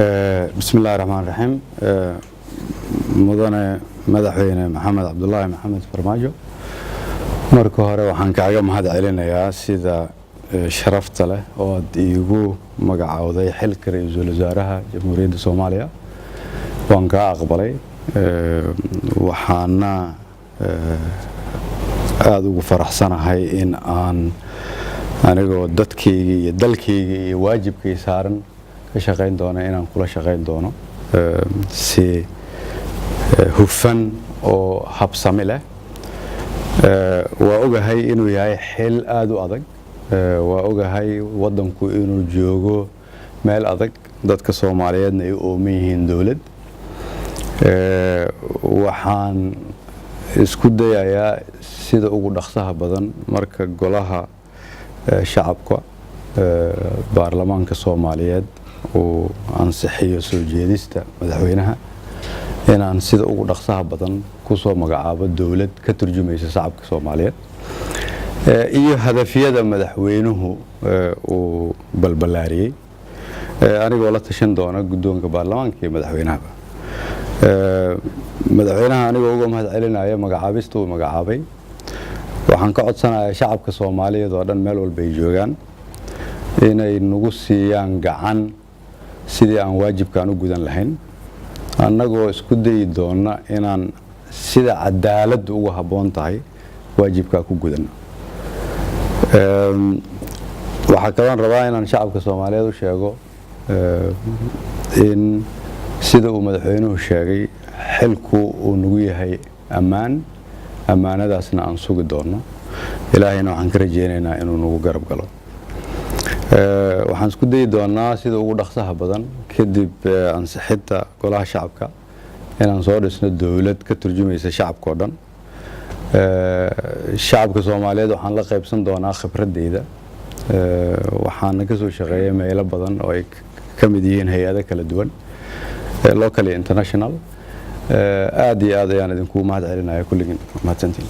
بسم الله الرحمن الرحيم مدن مدحوينه محمد عبد الله محمد فرماجو marka hore waxaan kaaga mahad celinayaa sida sharafta leh oo aad iigu magacawday xilka ra'iisul wasaaraha Jamhuuriyadda Soomaaliya waan ka aqbalay waxaana aad ugu faraxsanahay in aan anigoo dadkayga iyo dalkayga iyo waajibkay saaran ka shaqeyn doono inaan kula shaqeyn doono si hufan oo habsami leh waa ogahay inuu yahay xil aad u adag waa ogahay wadanku inuu joogo meel adag dadka Soomaaliyeedna ay u ooman yihiin dawlad waxaan isku dayayaa sida ugu dhaqsaha badan marka golaha shacabka baarlamaanka Soomaaliyeed oo ansixiyo soo jeedista madaxweynaha inaan sida ugu dhaqsaha badan ku soo magacaabo dawlad ka turjumaysa shacabka Soomaaliyeed iyo hadafyada madaxweynuhu oo balbalaariyay anigoo la tashan doona guddoonka baarlamaanka iyo madaxweynaha anigoo uga mahad celinaya magacaabista uu magacaabay waxaan ka codsanayaa shacabka Soomaaliyeed oo dhan meel walba ay joogaan inay nagu siiyaan gacan sidii aan waajibkaan u gudan lahayn annagoo isku dayi doona inaan sida cadaalad ugu haboon tahay waajibka ku gudan waxa kale aan rabaa inaan shacabka Soomaaliyeed u sheego in sida uu madaxweynuhu sheegay xilku uu nagu yahay amaanadaasna aan sugi doono ilaahayna waxaan ka rajeynaynaa inuu nagu garab galo waxaan isku dayi doonaa sida ugu dhaqsaha badan kadib ansixinta golaha shacabka inaan soo dhisno dawlad ka turjumaysa shacabka oo dhan shacabka Soomaaliyeed waxaan la qaybsan doonaa khibradeyda waxaan ka soo shaqeeyay meelo badan oo ay ka mid yihiin hay'ado kala duwan local iyo international aad iyo aad ayaan idinku mahad celinayaa kulligiin mahadsantiin